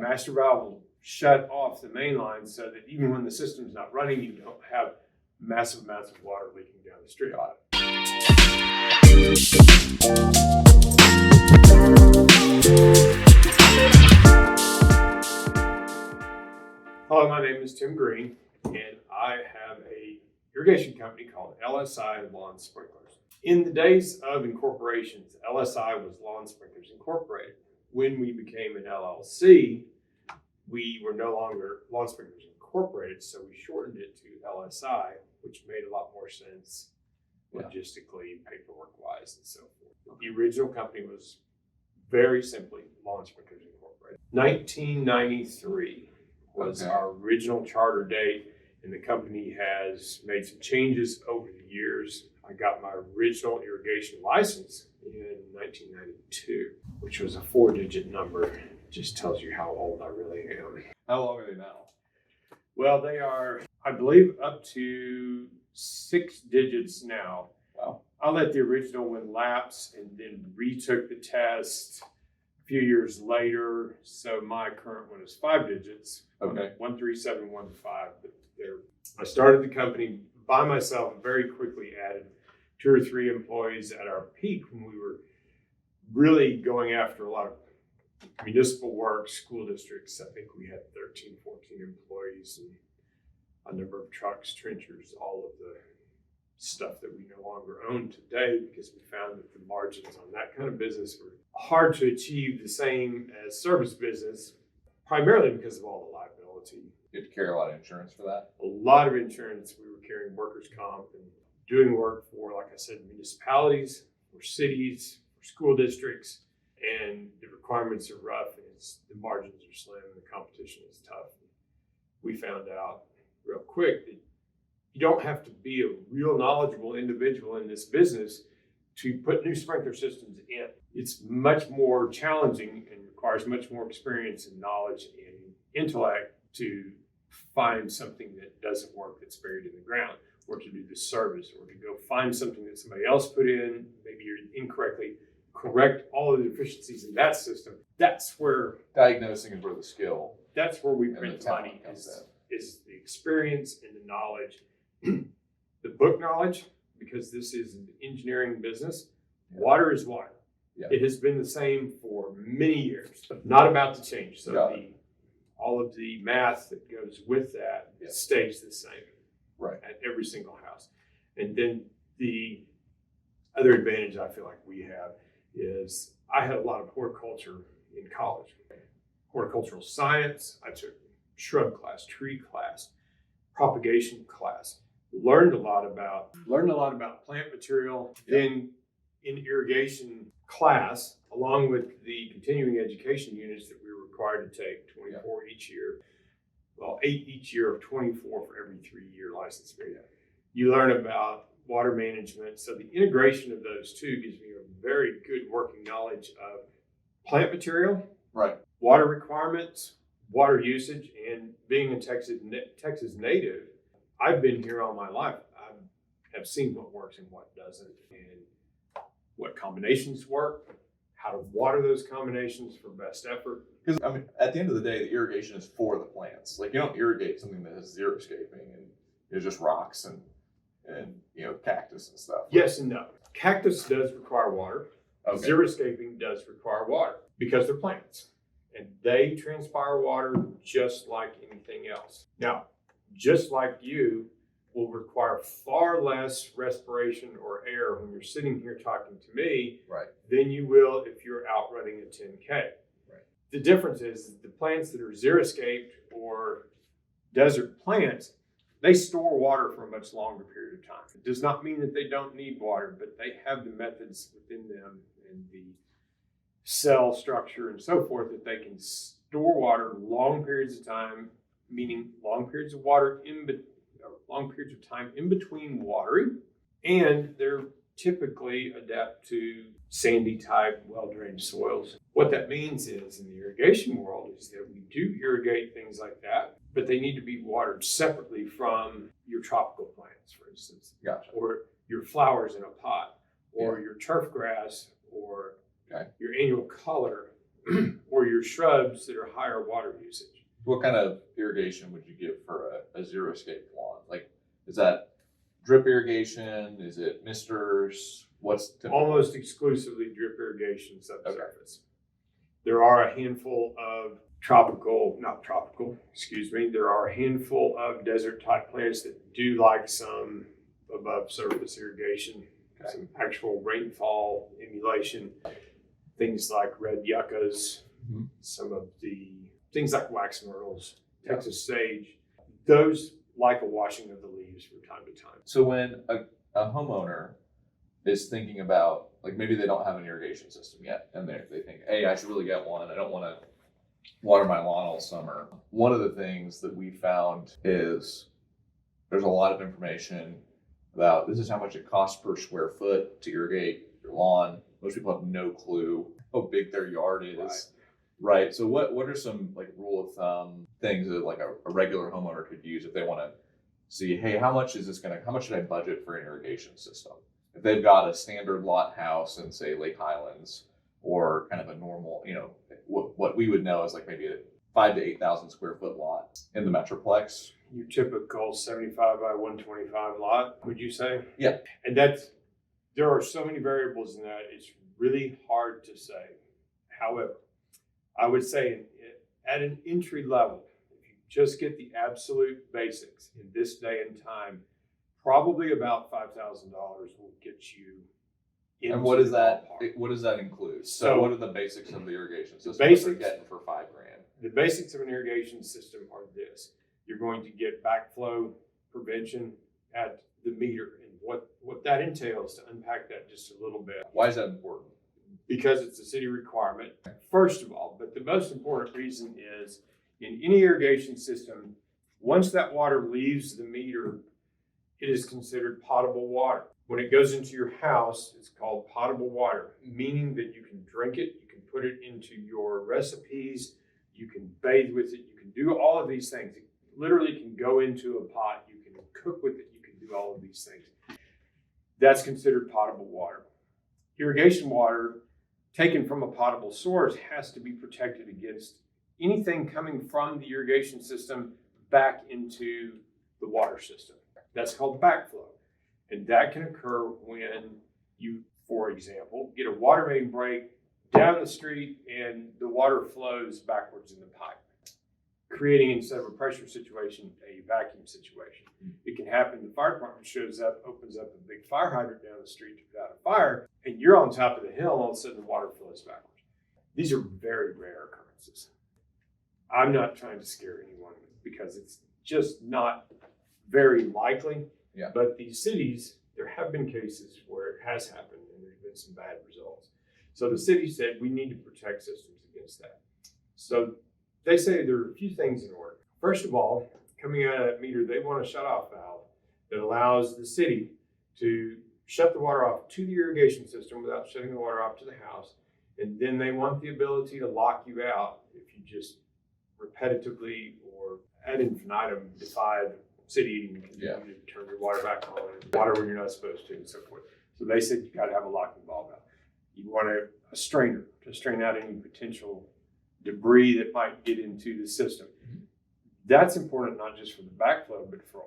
master valve will shut off the main line so that even when the system's not running, you don't have massive amounts of water leaking down the street. Hello, my name is Tim Green, and I have a irrigation company called LSI Lawn Sprinklers. In the days of incorporations, LSI was Lawn Sprinklers Incorporated. When we became an LLC, we were no longer Lawn Sprinklers Incorporated, so we shortened it to LSI, which made a lot more sense logistically, paperwork-wise, and so forth. The original company was very simply Lawn Sprinklers Incorporated. 1993 was our original charter date, and the company has made some changes over the years. I got my original irrigation license in 1992, which was a 4-digit number. Just tells you how old I really am. How long are they now? Well, they are, I believe, up to 6 digits now. Wow. I let the original one lapse and then retook the test a few years later. So my current one is 5 digits. Okay. 13715. But I started the company by myself and very quickly added 2 or 3 employees at our peak when we were really going after a lot of municipal work, school districts. I think we had 13, 14 employees and a number of trucks, trenchers, all of the stuff that we no longer own today, because we found that the margins on that kind of business were hard to achieve the same as service business, primarily because of all the liability. You have to carry a lot of insurance for that? A lot of insurance. We were carrying workers' comp and doing work for, like I said, municipalities, for cities, for school districts, and the requirements are rough, and the margins are slim, and the competition is tough. We found out real quick that you don't have to be a real knowledgeable individual in this business to put new sprinkler systems in. It's much more challenging and requires much more experience and knowledge and intellect to find something that doesn't work, that's buried in the ground, or to do the service, or to go find something that somebody else put in, maybe you're incorrectly, correct all of the deficiencies in that system. That's where Diagnosing is where the skill. That's where we and print the money talent comes is the experience and the knowledge, the book knowledge, because this is an engineering business. Yeah. Water is water. Yeah. It has been the same for many years, but not about to change. So all of the math that goes with that stays the same at every single house. And then the other advantage I feel like we have is I had a lot of horticulture in college. Horticultural science, I took shrub class, tree class, propagation class, learned a lot about plant material. Then in irrigation class, along with the continuing education units that we were required to take, 24 each year, well, 8 each year of 24 for every 3-year license period. You learn about water management. So the integration of those two gives me a very good working knowledge of plant material, water requirements, water usage, and being a Texas native, I've been here all my life. I have seen what works and what doesn't, and what combinations work, how to water those combinations for best effort. Because I mean, at the end of the day, the irrigation is for the plants. Like, you don't irrigate something that has xeriscaping and it's just rocks and cactus and stuff. Yes and no. Cactus does require water. Okay. Xeriscaping does require water because they're plants, and they transpire water just like anything else. Now, just like you will require far less respiration or air when you're sitting here talking to me than you will if you're out running a 10K. The difference is the plants that are xeriscaped or desert plants, they store water for a much longer period of time. It does not mean that they don't need water, but they have the methods within them and the cell structure and so forth that they can store water long periods of time, meaning long periods of time in between watering, and they're typically adapt to sandy type, well-drained soils. What that means is, in the irrigation world, is that we do irrigate things like that, but they need to be watered separately from your tropical plants, for instance, or your flowers in a pot, or your turf grass, or your annual color. or your shrubs that are higher water usage. What kind of irrigation would you give for a xeriscape lawn? Like, is that drip irrigation? Is it misters? What's typical? Almost exclusively drip irrigation subsurface. There are a handful of there are a handful of desert type plants that do like some above surface irrigation, some actual rainfall emulation, things like red yuccas, some of the things like wax myrtles, Texas sage. Those like a washing of the leaves from time to time. So when a homeowner is thinking about, like, maybe they don't have an irrigation system yet, and they think, hey, I should really get one. I don't want to water my lawn all summer. One of the things that we found is there's a lot of information about this is how much it costs per square foot to irrigate your lawn. Most people have no clue how big their yard is. Right. So what are some like rule of thumb things that like a regular homeowner could use if they want to see, hey, how much should I budget for an irrigation system? If they've got a standard lot house in, say, Lake Highlands, or kind of a normal, what we would know is like maybe a 5,000 to 8,000 square foot lot in the Metroplex. Your typical 75 by 125 lot, would you say? Yeah. And there are so many variables in that, it's really hard to say. However, I would say at an entry level, if you just get the absolute basics in this day and time, probably about $5,000 will get you. And what does that include? So what are the basics of the irrigation system? Basics you're getting for $5,000. The basics of an irrigation system are this: you're going to get backflow prevention at the meter, and what that entails. To unpack that just a little bit. Why is that important? Because it's a city requirement, first of all. But the most important reason is in any irrigation system, once that water leaves the meter, it is considered potable water. When it goes into your house, it's called potable water, meaning that you can drink it, you can put it into your recipes, you can bathe with it, you can do all of these things. It literally can go into a pot, you can cook with it, you can do all of these things. That's considered potable water. Irrigation water taken from a potable source has to be protected against anything coming from the irrigation system back into the water system. That's called backflow. And that can occur when you, for example, get a water main break down the street and the water flows backwards in the pipe, creating, instead of a pressure situation, a vacuum situation. It can happen, the fire department shows up, opens up a big fire hydrant down the street to put out a fire, and you're on top of the hill, and all of a sudden the water flows backwards. These are very rare occurrences. I'm not trying to scare anyone because it's just not very likely. Yeah. But these cities, there have been cases where it has happened and there's been some bad results. So the city said we need to protect systems against that. So they say there are a few things in order. First of all, coming out of that meter, they want a shut-off valve that allows the city to shut the water off to the irrigation system without shutting the water off to the house. And then they want the ability to lock you out if you just repetitively or ad infinitum defy the city and continue to turn your water back on and water when you're not supposed to and so forth. So they said you got to have a locking valve out. You want a strainer to strain out any potential debris that might get into the system. That's important not just for the backflow, but for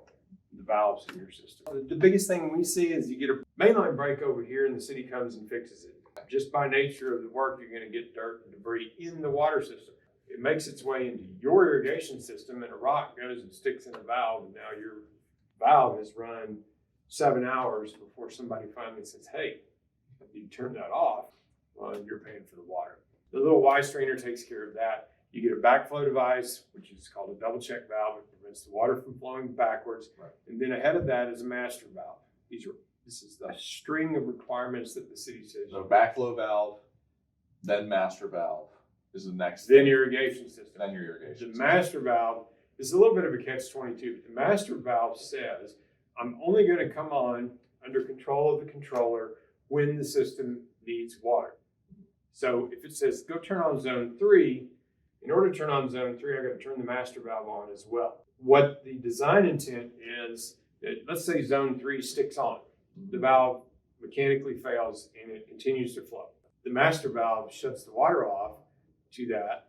the valves in your system. The biggest thing we see is you get a mainline break over here and the city comes and fixes it. Just by nature of the work, you're going to get dirt and debris in the water system. It makes its way into your irrigation system and a rock goes and sticks in a valve, and now your valve has run 7 hours before somebody finally says, hey, you turn that off, well, you're paying for the water. The little Y strainer takes care of that. You get a backflow device, which is called a double check valve. It prevents the water from flowing backwards. Right. And then ahead of that is a master valve. This is the string of requirements that the city says. So backflow valve, then master valve is the next. Then irrigation system. Then your irrigation The system. master valve is a little bit of a catch-22. The master valve says, I'm only going to come on under control of the controller when the system needs water. So if it says, go turn on zone 3, in order to turn on zone 3, I've got to turn the master valve on as well. What the design intent is, that let's say zone 3 sticks on. The valve mechanically fails and it continues to flow. The master valve shuts the water off to that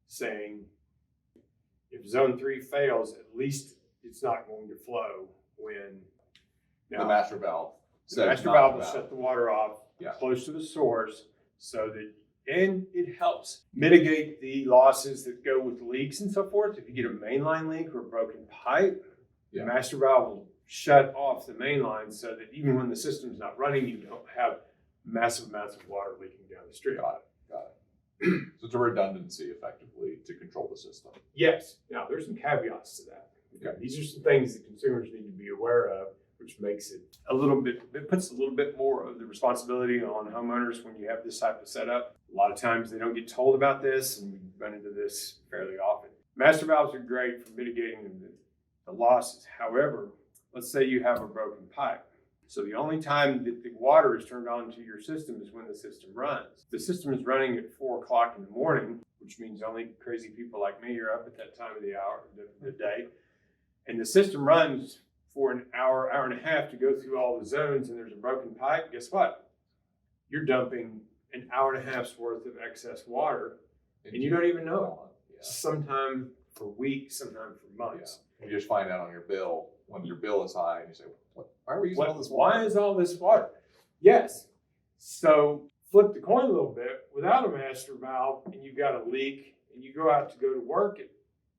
saying, if zone 3 fails, at least it's not going to flow when The master valve. the master valve will shut the water off close to the source, so that, and it helps mitigate the losses that go with leaks and so forth. If you get a mainline leak or a broken pipe, the master valve will shut off the main line so that even when the system's not running, you don't have massive amounts of water leaking down the street. Got it. So it's a redundancy effectively to control the system. Yes. Now, there's some caveats to that. Okay. These are some things that consumers need to be aware of, which makes it a little bit, it puts a little bit more of the responsibility on homeowners when you have this type of setup. A lot of times they don't get told about this, and we run into this fairly often. Master valves are great for mitigating the losses. However, let's say you have a broken pipe. So the only time that the water is turned on to your system is when the system runs. The system is running at 4 o'clock in the morning, which means only crazy people like me are up at that time of the day. And the system runs for an hour, hour and a half to go through all the zones, and there's a broken pipe. Guess what? You're dumping an hour and a half's worth of excess water, and you don't even know it. Sometime for weeks, sometime for months. You just find out on your bill when your bill is high, and you say, why are we using all this water? Why is all this water? Yes. So flip the coin a little bit. Without a master valve, and you've got a leak, and you go out to go to work at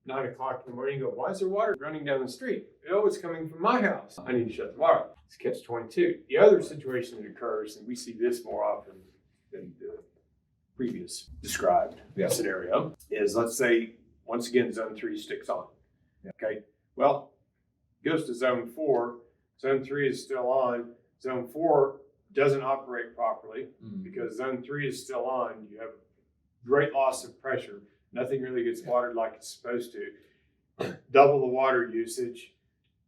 9 o'clock in the morning, you go, why is there water running down the street? Oh, it's coming from my house. I need to shut the water off. It's catch-22. The other situation that occurs, and we see this more often than the previous described scenario, is, let's say, once again, zone 3 sticks on. Okay. Well, goes to zone 4. Zone 3 is still on. Zone 4 doesn't operate properly because zone 3 is still on. You have great loss of pressure. Nothing really gets watered like it's supposed to. Double the water usage.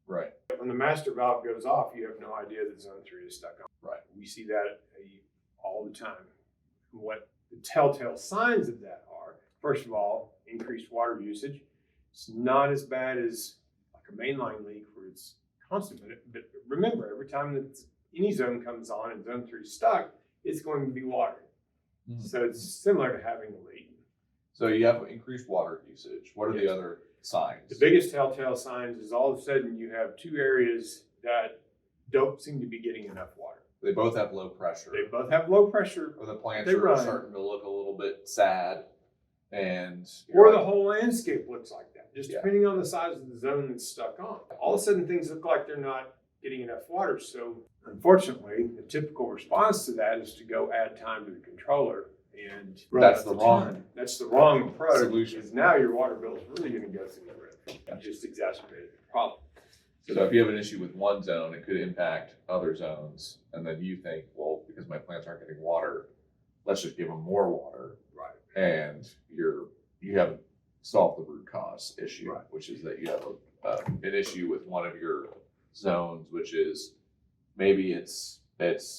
Right. When the master valve goes off, you have no idea that zone 3 is stuck on. Right. We see that all the time. What the telltale signs of that are, first of all, increased water usage. It's not as bad as like a mainline leak where it's constant. But remember, every time that any zone comes on and zone 3 is stuck, it's going to be watered. So it's similar to having a leak. So you have increased water usage. What are the other signs? The biggest telltale signs is all of a sudden you have 2 areas that don't seem to be getting enough water. They both have low pressure. They both have low pressure. Or the plants are starting to look a little bit sad. Or the whole landscape looks like that, just depending on the size of the zone that's stuck on. All of a sudden things look like they're not getting enough water. So unfortunately, the typical response to that is to go add time to the controller. And that's the wrong approach. Solution. Because now your water bill is really going to go through the roof. It just exacerbated the problem. So if you have an issue with one zone, it could impact other zones. And then you think, well, because my plants aren't getting water, let's just give them more water. Right. And you haven't solved the root cause issue, right. Which is that you have an issue with one of your zones, which is maybe it's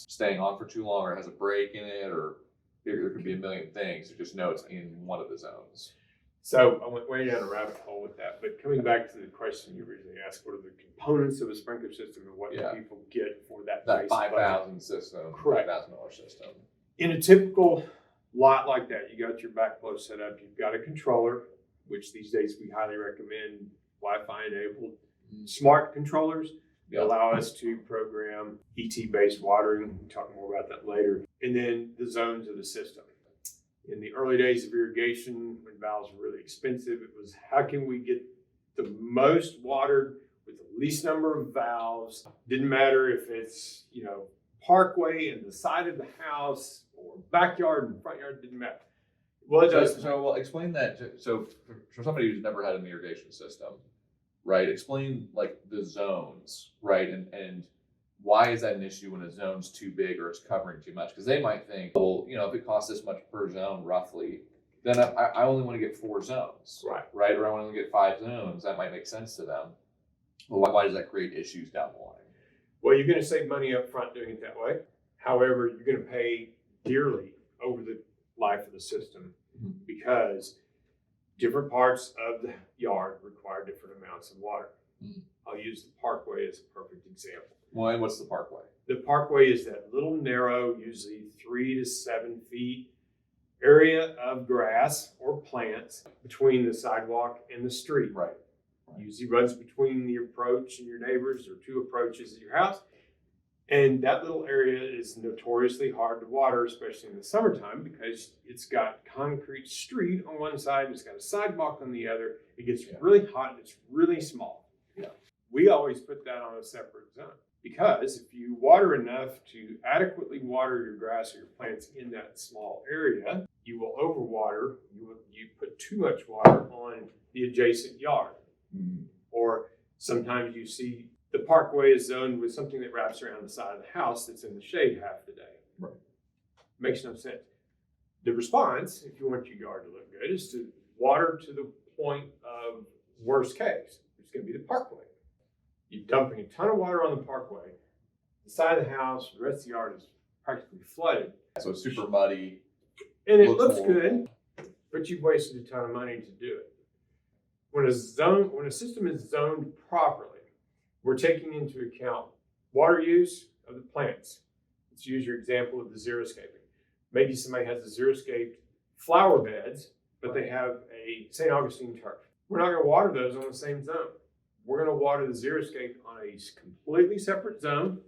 staying on for too long or has a break in it, or there could be a million things. You just know it's in one of the zones. So I went way down a rabbit hole with that. But coming back to the question you originally asked, what are the components of a sprinkler system and what do people get for that $5,000 system, correct. $5,000 system. In a typical lot like that, you got your backflow set up, you've got a controller, which these days we highly recommend Wi-Fi enabled smart controllers. They allow us to program ET-based watering. We'll talk more about that later. And then the zones of the system. In the early days of irrigation, when valves were really expensive, it was how can we get the most water with the least number of valves? Didn't matter if it's, parkway in the side of the house or backyard and front yard, didn't matter. Well, it does. So explain that. So for somebody who's never had an irrigation system, right? Explain like the zones, right? And why is that an issue when a zone's too big or it's covering too much? Because they might think, well, if it costs this much per zone roughly, then I only want to get 4 zones, right? Or I want to only get 5 zones. That might make sense to them. But why does that create issues down the line? Well, you're going to save money up front doing it that way. However, you're going to pay dearly over the life of the system because different parts of the yard require different amounts of water. I'll use the parkway as a perfect example. Well, and what's the parkway? The parkway is that little narrow, usually 3 to 7 feet area of grass or plants between the sidewalk and the street. Right. Usually runs between the approach and your neighbors, or two approaches at your house. And that little area is notoriously hard to water, especially in the summertime, because it's got concrete street on one side, it's got a sidewalk on the other. It gets really hot and it's really small. Yeah. We always put that on a separate zone, because if you water enough to adequately water your grass or your plants in that small area, you will overwater. You put too much water on the adjacent yard. Mm-hmm. Or sometimes you see the parkway is zoned with something that wraps around the side of the house that's in the shade half the day. Right. Makes no sense. The response, if you want your yard to look good, is to water to the point of worst case. It's going to be the parkway. You're dumping a ton of water on the parkway. The side of the house, the rest of the yard is practically flooded. So super muddy. And it looks good, but you've wasted a ton of money to do it. When a system is zoned properly, we're taking into account water use of the plants. Let's use your example of the xeriscaping. Maybe somebody has a xeriscaped flower beds, but they have a St. Augustine turf. We're not going to water those on the same zone. We're going to water the xeriscape on a completely separate zone.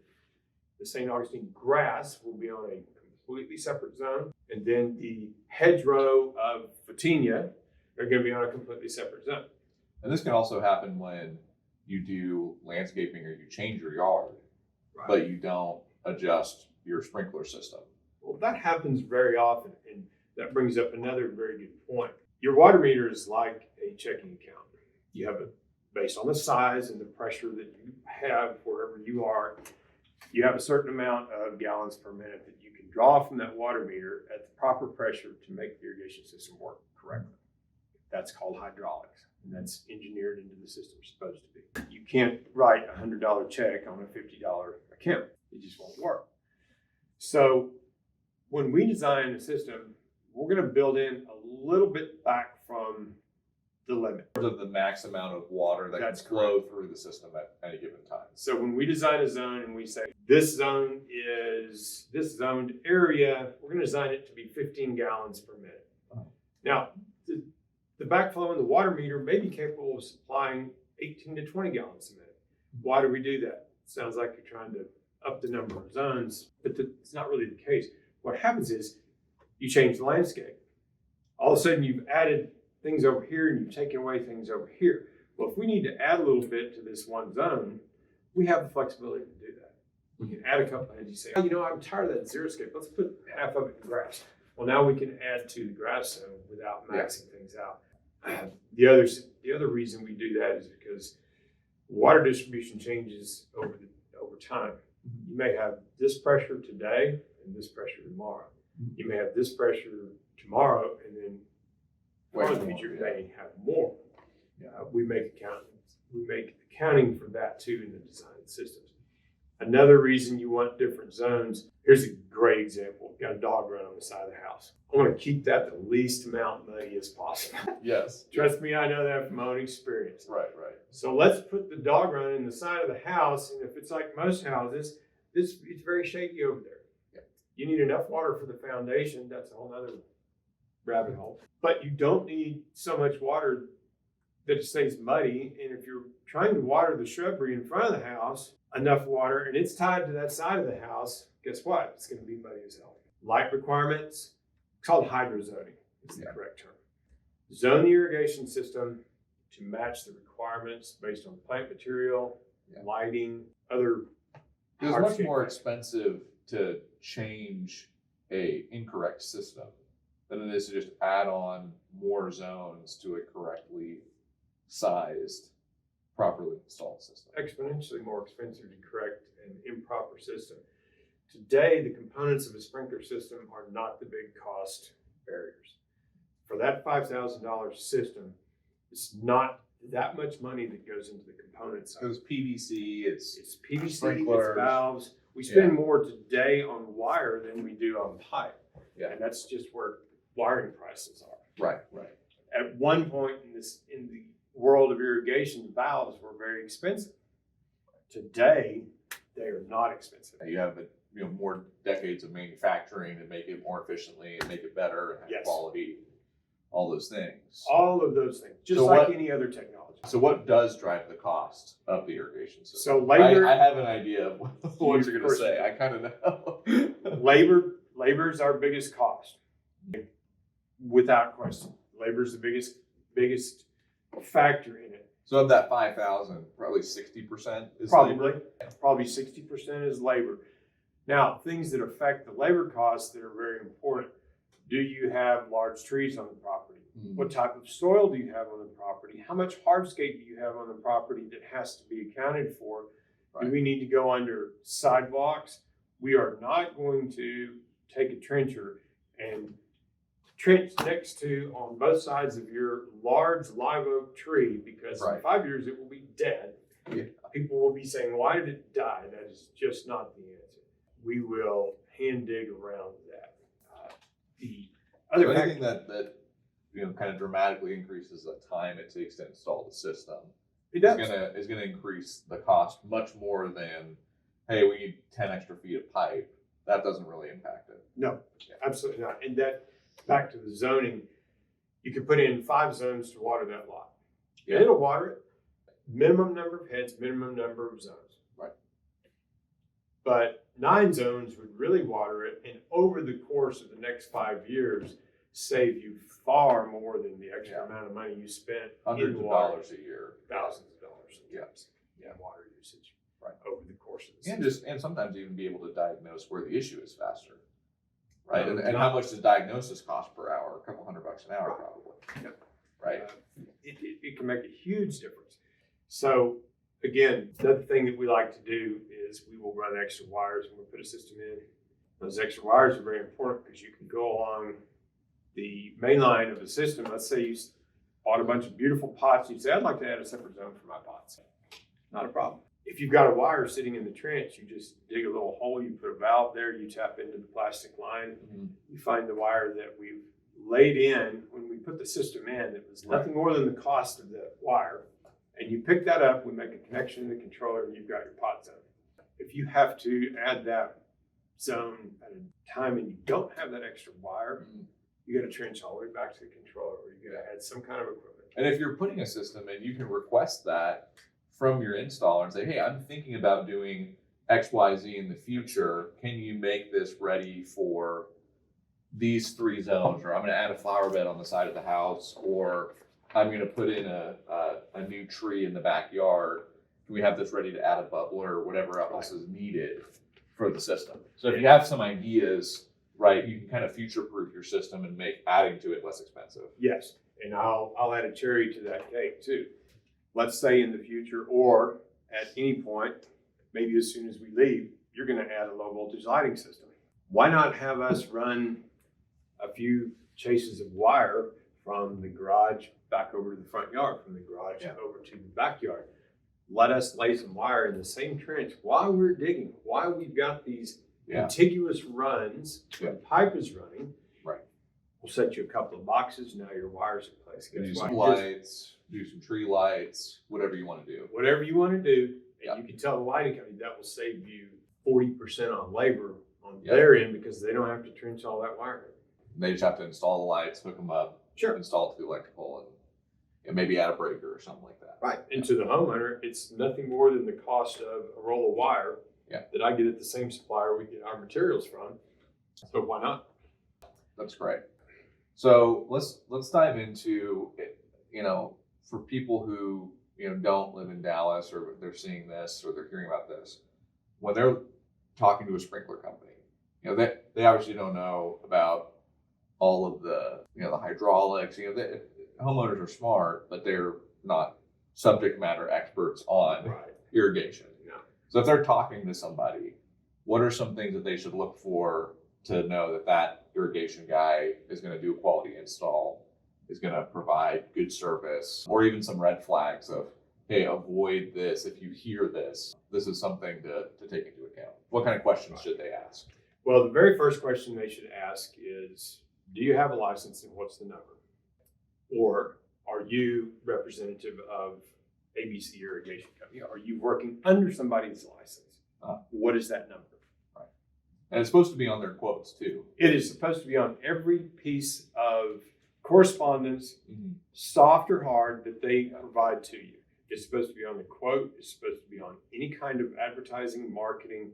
The St. Augustine grass will be on a completely separate zone. And then the hedgerow of Photinia are going to be on a completely separate zone. And this can also happen when you do landscaping or you change your yard, but you don't adjust your sprinkler system. Well, that happens very often, and that brings up another very good point. Your water meter is like a checking account. You have it based on the size and the pressure that you have wherever you are. You have a certain amount of gallons per minute that you can draw from that water meter at the proper pressure to make the irrigation system work correctly. That's called hydraulics, and that's engineered into the system, supposed to be. You can't write a $100 check on a $50 account. It just won't work. So when we design a system, we're going to build in a little bit back from the limit. Of the max amount of water that can flow through the system at any given time. So when we design a zone and we say, this zone is, this zoned area, we're going to design it to be 15 gallons per minute. Oh. Now, the backflow in the water meter may be capable of supplying 18 to 20 gallons a minute. Why do we do that? Sounds like you're trying to up the number of zones, but it's not really the case. What happens is you change the landscape. All of a sudden you've added things over here and you've taken away things over here. Well, if we need to add a little bit to this one zone, we have the flexibility to do that. We can add a couple, and you say, oh, you know, I'm tired of that xeriscape. Let's put half of it in grass. Well, now we can add to the grass zone without maxing things out. The other reason we do that is because water distribution changes over time. You may have this pressure today and this pressure tomorrow. You may have this pressure tomorrow, and then one future may have more. We make accounting for that too in the design systems. Another reason you want different zones, here's a great example. Got a dog run on the side of the house. I want to keep that the least amount muddy as possible. Yes. Trust me, I know that from my own experience. Right. So let's put the dog run in the side of the house, and if it's like most houses, it's very shaky over there. Yeah. You need enough water for the foundation. That's a whole other rabbit hole. But you don't need so much water that it stays muddy. And if you're trying to water the shrubbery in front of the house, enough water, and it's tied to that side of the house, guess what? It's going to be muddy as hell. Light requirements, it's called hydrozoning. It's the correct term. Zone the irrigation system to match the requirements based on plant material, lighting, other. It's much more expensive to change a incorrect system than it is to just add on more zones to a correctly sized, properly installed system. Exponentially more expensive to correct an improper system. Today, the components of a sprinkler system are not the big cost barriers. For that $5,000 system, it's not that much money that goes into the components. It was PVC, it's PVC, sprinklers. it's valves. We spend more today on wire than we do on pipe. Yeah. And that's just where wiring prices are. Right. At one point in the world of irrigation, valves were very expensive. Today, they are not expensive. You have more decades of manufacturing and make it more efficiently and make it better and have Yes. quality, all those things. All of those things, just So like any other technology. So what does drive the cost of the irrigation system? So labor, I have an idea of what you're going to course say. you do. I kind of know. labor is our biggest cost, without question. Labor is the biggest factor in it. So of that 5,000, probably 60% is labor? Probably 60% is labor. Now, things that affect the labor costs that are very important. Do you have large trees on the property? What type of soil do you have on the property? How much hardscape do you have on the property that has to be accounted for? Right. Do we need to go under sidewalks? We are not going to take a trencher and trench next to on both sides of your large live oak tree, because in 5 years it will be dead. Yeah. People will be saying, why did it die? That is just not the answer. We will hand dig around that. The other anything that kind of dramatically increases the time it takes to install the system is gonna increase the cost much more than, hey, we need 10 extra feet of pipe. That doesn't really impact it. No, absolutely not. And that, back to the zoning, you can put in 5 zones to water that lot. Yeah. And it'll water it. Minimum number of heads, minimum number of zones. Right. But 9 zones would really water it, and over the course of the next 5 years, save you far more than the extra amount of money you spent Hundreds in of water. dollars a year. Thousands of dollars in water usage over the course of the season. And sometimes even be able to diagnose where the issue is faster. Right. And how much does diagnosis cost per hour? A couple $100 an hour, probably. Yep. Right. It can make a huge difference. So again, the other thing that we like to do is we will run extra wires when we put a system in. Those extra wires are very important because you can go along the main line of the system. Let's say you bought a bunch of beautiful pots. You say, I'd like to add a separate zone for my pots. Not a problem. If you've got a wire sitting in the trench, you just dig a little hole, you put a valve there, you tap into the plastic line, you find the wire that we've laid in when we put the system in. It was nothing more than the cost of the wire. And you pick that up, we make a connection in the controller, and you've got your pot zone. If you have to add that zone at a time and you don't have that extra wire, you got to trench all the way back to the controller, or you got to add some kind of equipment. And if you're putting a system in, you can request that from your installer and say, hey, I'm thinking about doing X, Y, Z in the future. Can you make this ready for these 3 zones? Or I'm going to add a flower bed on the side of the house, or I'm going to put in a new tree in the backyard. Can we have this ready to add a bubbler or whatever else is needed for the system? So if you have some ideas, right, you can kind of future-proof your system and make adding to it less expensive. Yes, and I'll add a cherry to that cake too. Let's say in the future, or at any point, maybe as soon as we leave, you're going to add a low voltage lighting system. Why not have us run a few chases of wire from the garage back over to the front yard, from the garage over to the backyard? Let us lay some wire in the same trench while we're digging, while we've got these contiguous runs where the pipe is running. Right. We'll set you a couple of boxes. Now your wire's in place. Do some lights, do some tree lights, whatever you want to do. Whatever you want to do. And you can tell the lighting company that will save you 40% on labor on their end, because they don't have to trench all that wire. They just have to install the lights, hook them up, install it to the electrical, and maybe add a breaker or something like that. Right. And to the homeowner, it's nothing more than the cost of a roll of wire that I get at the same supplier we get our materials from. So why not? That's great. So let's dive into it, for people who don't live in Dallas, or they're seeing this or they're hearing about this, when they're talking to a sprinkler company, they obviously don't know about all of the the hydraulics. Homeowners are smart, but they're not subject matter experts on irrigation. No. So if they're talking to somebody, what are some things that they should look for to know that irrigation guy is going to do a quality install, is going to provide good service, or even some red flags of, hey, avoid this if you hear this. This is something to take into account. What kind of questions should they ask? Well, the very first question they should ask is, do you have a license, and what's the number? Or are you representative of ABC Irrigation Company? Are you working under somebody's license? What is that number? Right. And it's supposed to be on their quotes too. It is supposed to be on every piece of correspondence, soft or hard, that they provide to you. It's supposed to be on the quote. It's supposed to be on any kind of advertising, marketing.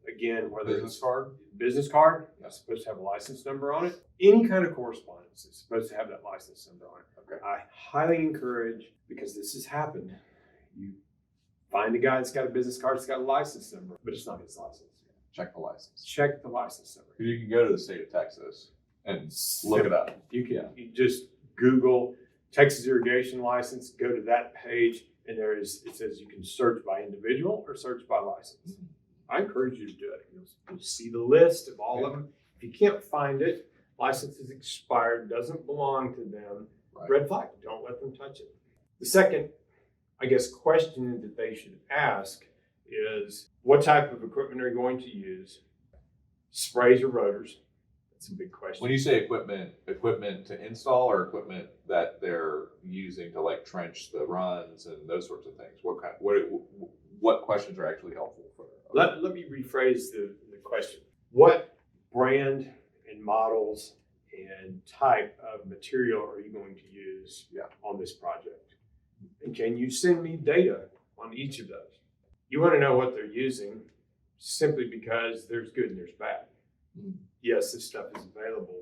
Again, whether Business card? Business card, it's supposed to have a license number on it. Any kind of correspondence is supposed to have that license number on it. Okay. I highly encourage, because this has happened, you find a guy that's got a business card that's got a license number, but it's not his license. Check the license. Check the license number. You can go to the state of Texas and look it up. You can you just Google Texas irrigation license, go to that page, and it says you can search by individual or search by license. I encourage you to do it. You'll see the list of all of them. If you can't find it, license is expired, doesn't belong to them. Right. Red flag, don't let them touch it. The second, I guess, question that they should ask is, what type of equipment are you going to use? Sprays or rotors? That's a big question. When you say equipment to install or equipment that they're using to like trench the runs and those sorts of things, what questions are actually helpful for them? Let me rephrase the question. What brand and models and type of material are you going to use on this project? And can you send me data on each of those? You want to know what they're using simply because there's good and there's bad. Yes, this stuff is available,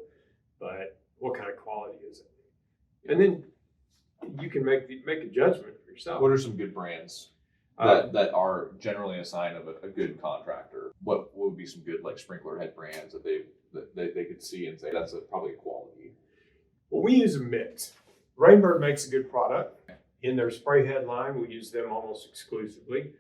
but what kind of quality is it? And then you can make a judgment for yourself. What are some good brands that are generally a sign of a good contractor? What would be some good like sprinkler head brands that they could see and say that's probably a quality? Well, we use a mix. Rainbird makes a good product. In their spray head line, we use them almost exclusively.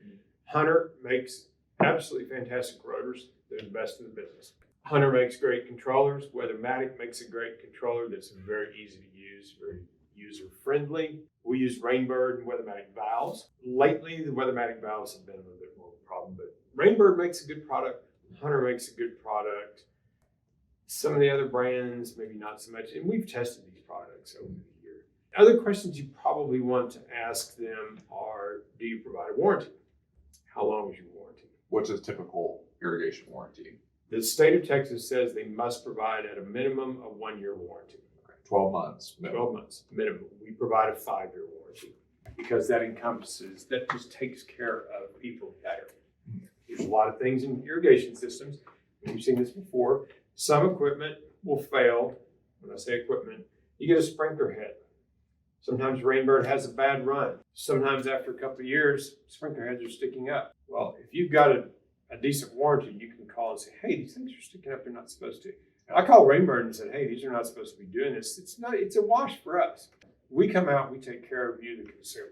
Hunter makes absolutely fantastic rotors. They're the best in the business. Hunter makes great controllers. Weathermatic makes a great controller that's very easy to use, very user-friendly. We use Rainbird and Weathermatic valves. Lately, the Weathermatic valves have been a little bit more of a problem, but Rainbird makes a good product. Hunter makes a good product. Some of the other brands, maybe not so much. And we've tested these products over the year. Other questions you probably want to ask them are, do you provide a warranty? How long is your warranty? What's a typical irrigation warranty? The state of Texas says they must provide at a minimum a 1-year warranty. 12 months. Minimum. 12 months minimum. We provide a 5-year warranty because that just takes care of people better. There's a lot of things in irrigation systems. We've seen this before. Some equipment will fail. When I say equipment, you get a sprinkler head. Sometimes Rainbird has a bad run. Sometimes after a couple of years, sprinkler heads are sticking up. Well, if you've got a decent warranty, you can call and say, hey, these things are sticking up, they're not supposed to. I called Rainbird and said, hey, these are not supposed to be doing this. It's a wash for us. We come out, we take care of you, the consumer.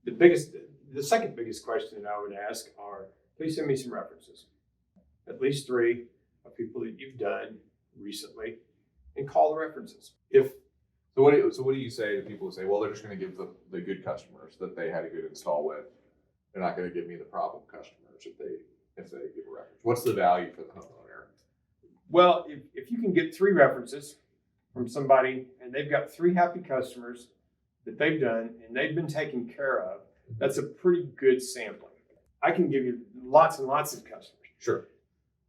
The second biggest question that I would ask are, please send me some references. At least 3 of people that you've done recently, and call the references. So what do you say to people who say, well, they're just going to give the good customers that they had a good install with. They're not going to give me the problem customers if they give a reference. What's the value for the homeowner? Well, if you can get 3 references from somebody and they've got 3 happy customers that they've done and they've been taken care of, that's a pretty good sampling. I can give you lots and lots of customers. Sure.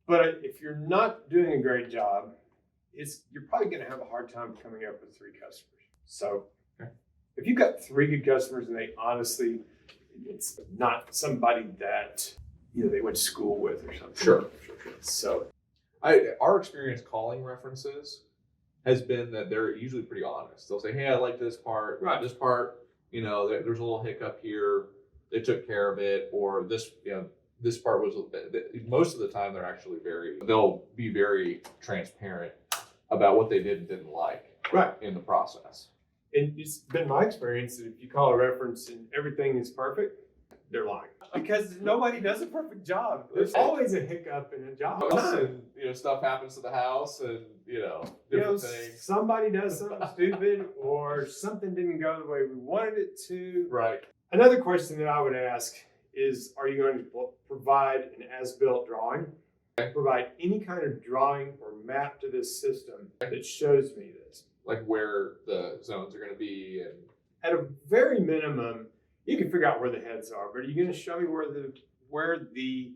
But if you're not doing a great job, you're probably going to have a hard time coming up with 3 customers. So if you've got 3 good customers and they honestly, it's not somebody that they went to school with or something. Sure. So our experience calling references has been that they're usually pretty honest. They'll say, hey, I like this part. Right. This part, there's a little hiccup here. They took care of it. Or this part was, most of the time they'll be very transparent about what they did and didn't like in the process. And it's been my experience that if you call a reference and everything is perfect, they're lying. Because nobody does a perfect job. There's always a hiccup in a job. And, stuff happens to the house and, different things. Somebody does something stupid or something didn't go the way we wanted it to. Right. Another question that I would ask is, are you going to provide an as-built drawing? Provide any kind of drawing or map to this system that shows me this. Like where the zones are going to be, and at a very minimum, you can figure out where the heads are. But are you going to show me where the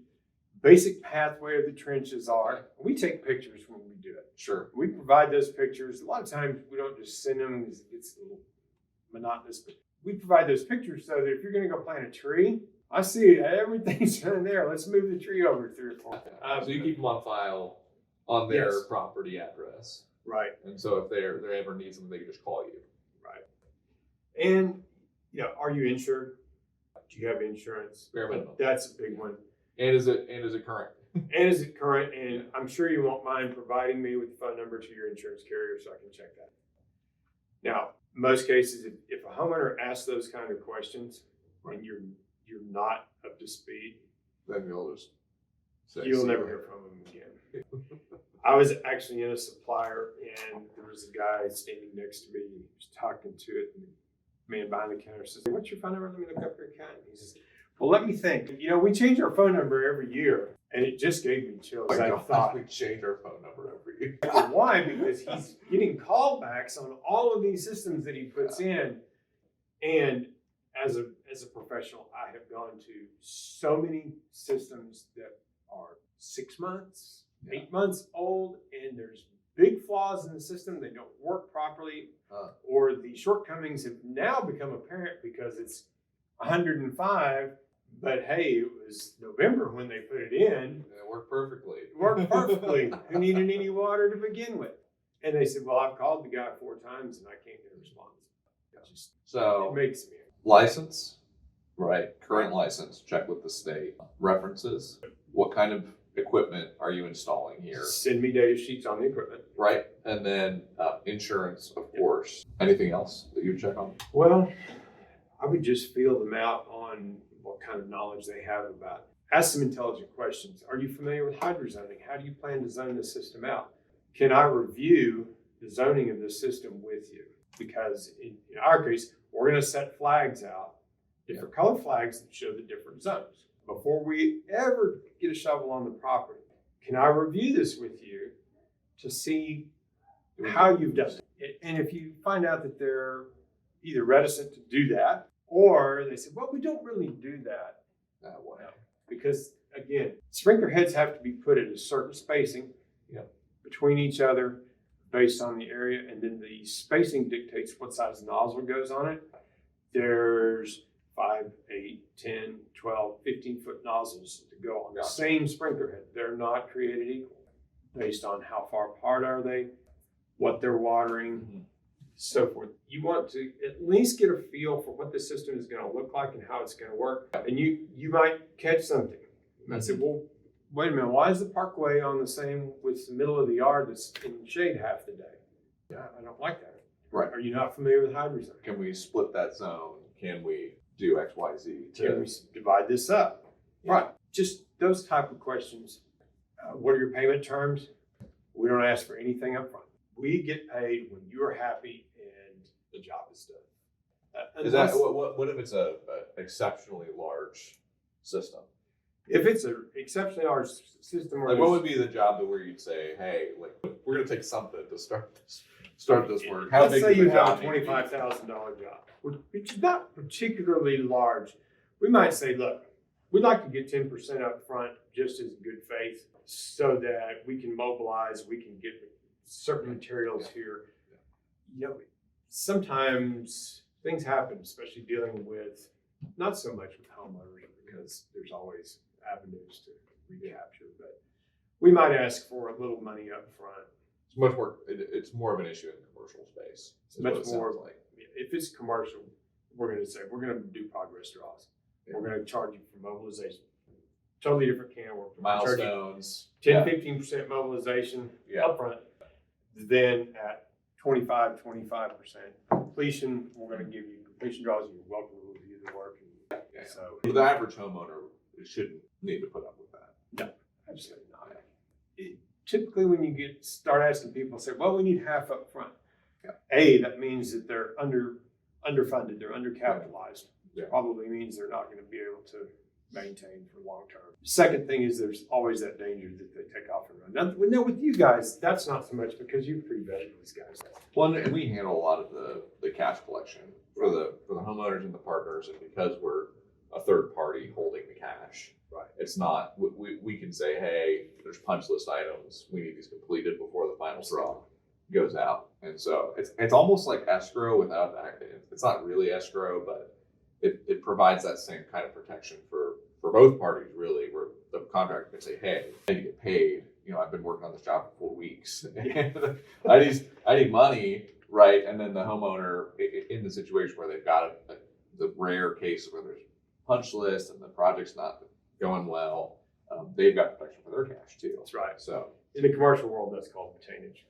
basic pathway of the trenches are. We take pictures when we do it. Sure. We provide those pictures. A lot of times we don't just send them because it's a little monotonous, but we provide those pictures so that if you're going to go plant a tree, I see everything's in there. Let's move the tree over 3 or 4. So you keep them on file on their Yes. property address. Right. And so if they ever need something, they can just call you. Right. And, are you insured? Do you have insurance? Bare minimum. That's a big one. And is it current? And is it current? And I'm sure you won't mind providing me with the phone number to your insurance carrier so I can check that. Now, most cases, if a homeowner asks those kind of questions and you're not up to speed, Then you'll just say, you'll "See never you hear later." from them again. I was actually in a supplier and there was a guy standing next to me. He was talking to it. And the man behind the counter says, "What's your phone number? Let me look up your account." He says, "Well, let me think. We change our phone number every year." And it just gave me chills. I thought, we change our phone number every year. why? Because he's getting callbacks on all of these systems that he puts in. And as a professional, I have gone to so many systems that are 6 months, 8 months old, and there's big flaws in the system. They don't work properly, or the shortcomings have now become apparent because it's 105. But hey, it was November when they put it in. It worked perfectly. It worked perfectly. Who needed any water to begin with? And they said, "Well, I've called the guy 4 times and I can't get a response." So It makes me. license, right? Current license, check with the state. References. What kind of equipment are you installing here? Send me data sheets on the equipment. Right. And then insurance, of course. Anything else that you check on? Well, I would just feel them out on what kind of knowledge they have about. Ask some intelligent questions. Are you familiar with hydrozoning? How do you plan to zone the system out? Can I review the zoning of the system with you? Because in our case, we're going to set flags out, different color flags that show the different zones. Before we ever get a shovel on the property, can I review this with you to see how you've done it? And if you find out that they're either reticent to do that, or they say, "Well, we don't really do that way." Because again, sprinkler heads have to be put at a certain spacing between each other based on the area. And then the spacing dictates what size nozzle goes on it. There's 5, 8, 10, 12, 15-foot nozzles to go on the same sprinkler head. They're not created equal based on how far apart are they, what they're watering, so forth. You want to at least get a feel for what the system is going to look like and how it's going to work. And you might catch something. You might say, "Well, wait a minute, why is the parkway on the same with the middle of the yard that's in shade half the day?" Yeah, I don't like that. Right. Are you not familiar with hydrozoning? Can we split that zone? Can we do X, Y, Z? Can we divide this up? Right. Just those type of questions. What are your payment terms? We don't ask for anything up front. We get paid when you're happy and the job is done. Is that what if it's a exceptionally large system? If it's an exceptionally large system, Like, what would be the job that where you'd say, "Hey, like, we're going to take something to start this work"? How let's big say does the you have job a need to be? $25,000 job, which is not particularly large. We might say, "Look, we'd like to get 10% up front just as good faith so that we can mobilize, we can get certain materials here." Sometimes things happen, especially dealing with, not so much with homeowners because there's always avenues to recapture, but we might ask for a little money up front. It's much more. It's more of an issue in the commercial space. is what Much it more sounds like. If it's commercial, we're going to say we're going to do progress draws. We're going to charge you for mobilization. Totally different can of work. Milestones. 10-15% mobilization upfront. Then at 25% completion, we're going to give you completion draws. You're welcome to review the work. So the average homeowner shouldn't need to put up with that. No, absolutely not. Typically, when you start asking people, say, "Well, we need half up front." That means that they're underfunded, they're undercapitalized. Probably means they're not going to be able to maintain for long term. Second thing is there's always that danger that they take off and run. Now with you guys, that's not so much because you've pre-vetted these guys. Well, and we handle a lot of the cash collection for the homeowners and the partners, and because we're a third party holding the cash, Right. It's not, we can say, hey, there's punch list items. We need these completed before the final draw goes out. And so it's almost like escrow without that. It's not really escrow, but it provides that same kind of protection for both parties, really, where the contractor can say, hey, I need to get paid. I've been working on this job for 4 weeks. I need money, right? And then the homeowner in the situation where they've got the rare case where there's punch list and the project's not going well, they've got protection for their cash too. That's right. So in the commercial world, that's called retainage.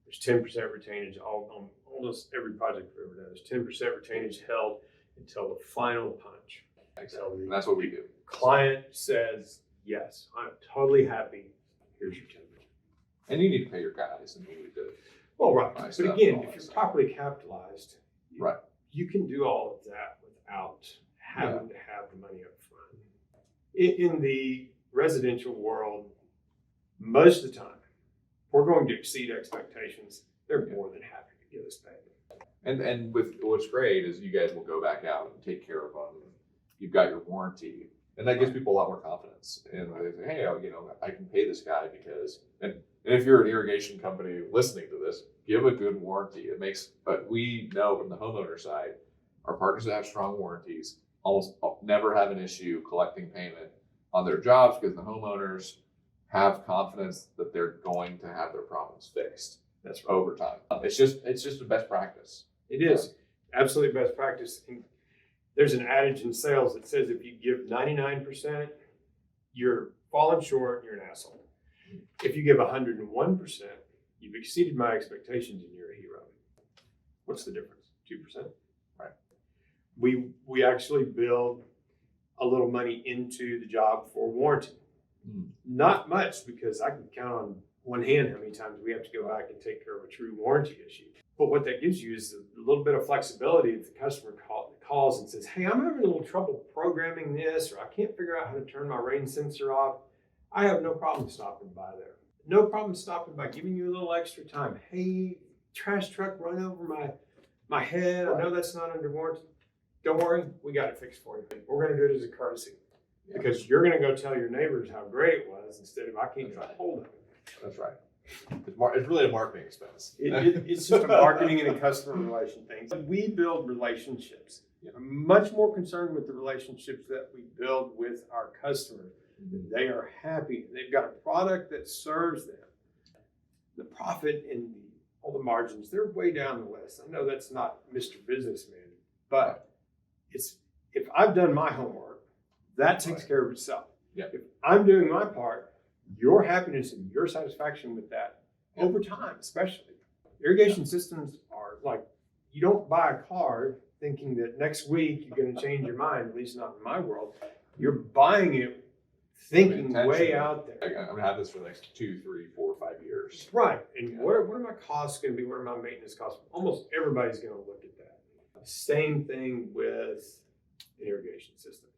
There's 10% retainage on almost every project we've ever done. There's 10% retainage held until the final punch. Exactly. And that's what we do. Client says, yes, I'm totally happy. Here's your 10%. And you need to pay your guys, and you need to. Well, right. But again, if you're properly capitalized, right, you can do all of that without having to have the money up front. In the residential world, most of the time, we're going to exceed expectations. They're more than happy to give us payment. And with what's great is you guys will go back out and take care of them. You've got your warranty, and that gives people a lot more confidence. And they say, hey, I can pay this guy because. And if you're an irrigation company listening to this, give a good warranty. But we know from the homeowner side, our partners that have strong warranties almost never have an issue collecting payment on their jobs because the homeowners have confidence that they're going to have their problems fixed. That's right. Over time. It's just a best practice. It is absolutely best practice. And there's an adage in sales that says if you give 99%, you're falling short and you're an asshole. If you give 101%, you've exceeded my expectations and you're a hero. What's the difference? 2%? Right. We actually build a little money into the job for warranty. Not much, because I can count on one hand how many times we have to go back and take care of a true warranty issue. But what that gives you is a little bit of flexibility if the customer calls and says, hey, I'm having a little trouble programming this, or I can't figure out how to turn my rain sensor off. I have no problem stopping by there. No problem stopping by, giving you a little extra time. Hey, trash truck run over my head. I know that's not under warranty. Don't worry, we got it fixed for you. We're going to do it as a courtesy. Because you're going to go tell your neighbors how great it was instead of I can't get a hold of it. That's right. It's really a marketing expense. It's just a marketing and a customer relation thing. We build relationships. I'm much more concerned with the relationships that we build with our customers. They are happy. They've got a product that serves them. The profit and all the margins, they're way down the list. I know that's not Mr. Businessman, but if I've done my homework, that takes care of itself. If I'm doing my part, your happiness and your satisfaction with that over time, especially. Irrigation systems are like, you don't buy a car thinking that next week you're going to change your mind, at least not in my world. You're buying it thinking way out there. I'm going to have this for the next 2, 3, 4, 5 years. Right. And what are my costs going to be? What are my maintenance costs? Almost everybody's going to look at that. Same thing with an irrigation system.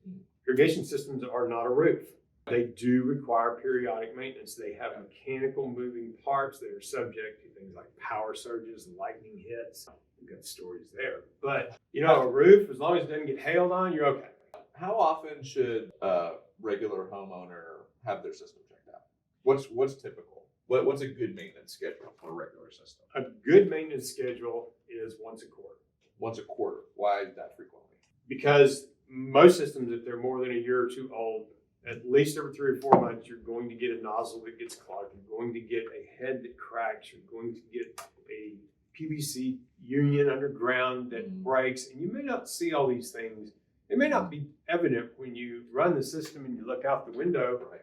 Irrigation systems are not a roof. They do require periodic maintenance. They have mechanical moving parts that are subject to things like power surges, lightning hits. We've got stories there. But, a roof, as long as it doesn't get hailed on, you're okay. How often should a regular homeowner have their system checked out? What's typical? What's a good maintenance schedule for a regular system? A good maintenance schedule is once a quarter. Once a quarter. Why that frequently? Because most systems, if they're more than a year or two old, at least every 3 or 4 months, you're going to get a nozzle that gets clogged. You're going to get a head that cracks. You're going to get a PVC union underground that breaks. And you may not see all these things. It may not be evident when you run the system and you look out the window. Right.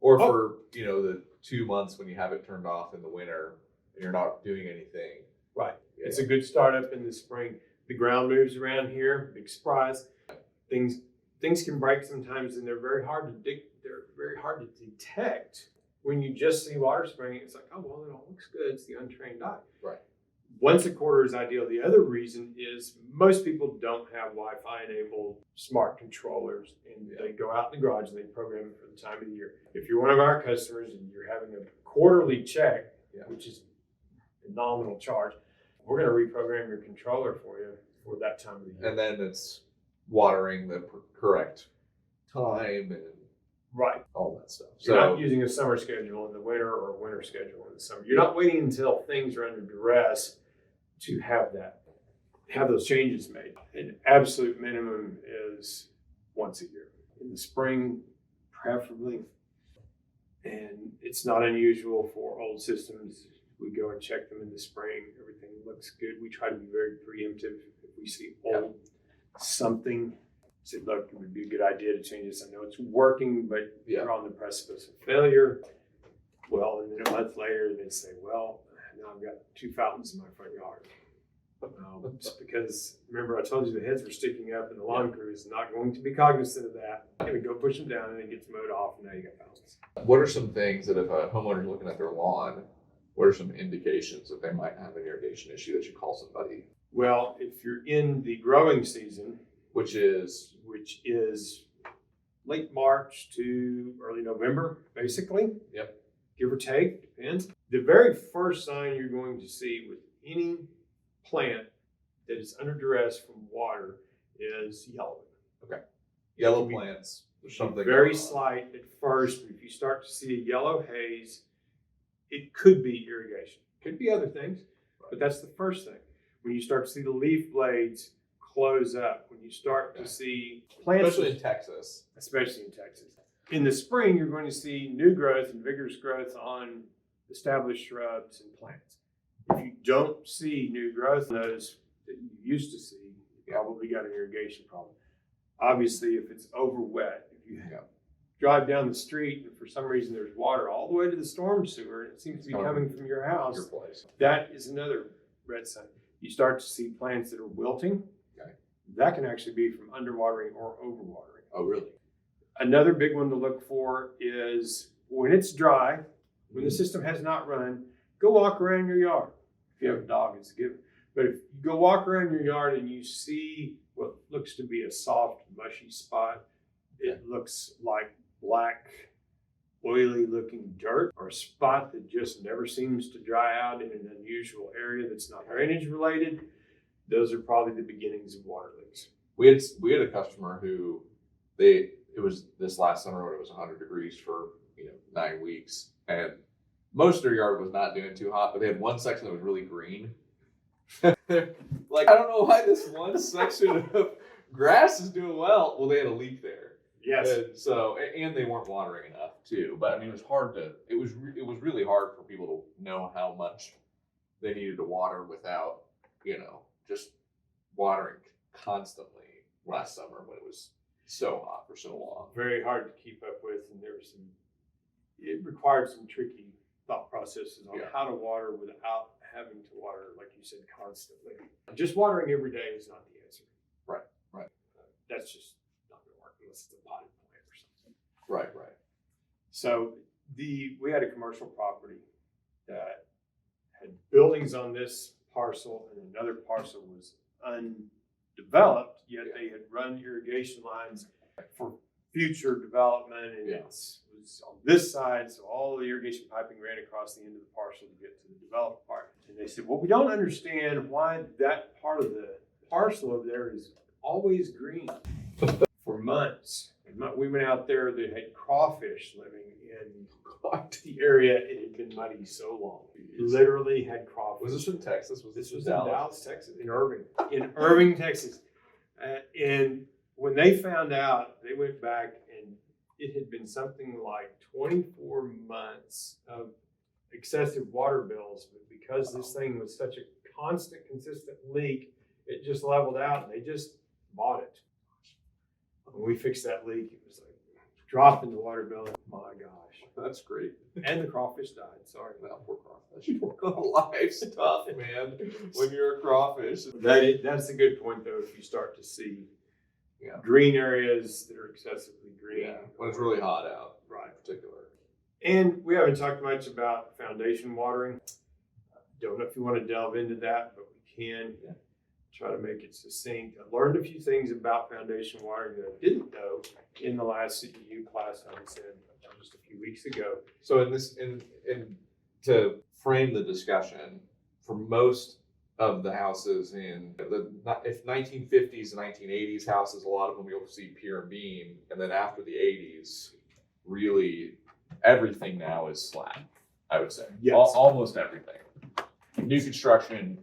Or for, the 2 months when you have it turned off in the winter and you're not doing anything. Right. Yeah. It's a good startup in the spring. The ground moves around here. Big surprise. Things can break sometimes, and they're very hard to detect when you just see water spraying. It's like, oh, well, it all looks good. It's the untrained eye. Right. Once a quarter is ideal. The other reason is most people don't have Wi-Fi enabled smart controllers, and they go out in the garage and they program it for the time of the year. If you're one of our customers and you're having a quarterly check, which is a nominal charge, we're going to reprogram your controller for you for that time of the year. And then it's watering the correct time and Right. all that stuff. You're not using a summer schedule in the winter or a winter schedule in the summer. You're not waiting until things are under duress to have those changes made. An absolute minimum is once a year. In the spring, preferably. And it's not unusual for old systems. We go and check them in the spring. Everything looks good. We try to be very preemptive. If we see something, say, look, it would be a good idea to change this. I know it's working, but you're on the precipice of failure. Well, and then a month later, they say, well, now I've got 2 fountains in my front yard. Just because, remember, I told you the heads were sticking up, and the lawn crew is not going to be cognizant of that. They're going to go push them down, and it gets mowed off, and now you got fountains. What are some things that if a homeowner is looking at their lawn, what are some indications that they might have an irrigation issue that you call somebody? Well, if you're in the growing season, Which is late March to early November, basically. Yep. Give or take, depends. The very first sign you're going to see with any plant that is under duress from water is yellowing. Okay. Yellow plants. There's something very slight at first, but if you start to see a yellow haze, it could be irrigation. Could be other things, but that's the first thing. When you start to see the leaf blades close up, when you start to see plants, especially in Texas. In the spring, you're going to see new growth and vigorous growth on established shrubs and plants. If you don't see new growth in those that you used to see, you probably got an irrigation problem. Obviously, if it's over wet, if you drive down the street and for some reason there's water all the way to the storm sewer, and it seems to be coming from your house, Your place. that is another red sign. You start to see plants that are wilting. Okay. That can actually be from underwatering or overwatering. Oh, really? Another big one to look for is when it's dry, when the system has not run, go walk around your yard. If you have a dog, it's a given. But if you go walk around your yard and you see what looks to be a soft, mushy spot, it looks like black, oily looking dirt, or a spot that just never seems to dry out in an unusual area that's not drainage related, those are probably the beginnings of water leaks. We had a customer who it was this last summer when it was 100 degrees for 9 weeks, and most of their yard was not doing too hot, but they had one section that was really green. Like, I don't know why this one section of grass is doing well. Well, they had a leak there. Yes. And they weren't watering enough too. But I mean, it was really hard for people to know how much they needed to water without, just watering constantly last summer when it was so hot for so long. Very hard to keep up with, and it required some tricky thought processes on how to water without having to water, like you said, constantly. Just watering every day is not the answer. Right. That's just not going to work unless it's a potted plant or something. Right. So we had a commercial property that had buildings on this parcel, and another parcel was undeveloped, yet they had run irrigation lines for future development, and it was on this side, so all the irrigation piping ran across the end of the parcel to get to the developed part. And they said, well, we don't understand why that part of the parcel over there is always green for months. And we went out there, they had crawfish living in the area. It had been muddy so long. It literally had crawfish. Was this in Texas? This was in Dallas, Texas, in Irving, Texas. And when they found out, they went back, and it had been something like 24 months of excessive water bills. But because this thing was such a constant, consistent leak, it just leveled out, and they just bought it. When we fixed that leak, it was like a drop in the water bill. My gosh. That's great. And the crawfish died. Sorry. Well, poor crawfish. Life's tough, man. When you're a crawfish. That's a good point, though, if you start to see green areas that are excessively green. Yeah, when it's really hot out. Right. In particular. And we haven't talked much about foundation watering. Don't know if you want to delve into that, but we can try to make it succinct. I learned a few things about foundation watering that I didn't know in the last CEU class I was in just a few weeks ago. So in to frame the discussion, for most of the houses in the 1950s and 1980s houses, a lot of them you'll see pier and beam, and then after the 80s, really everything now is slab. I would say almost everything. New construction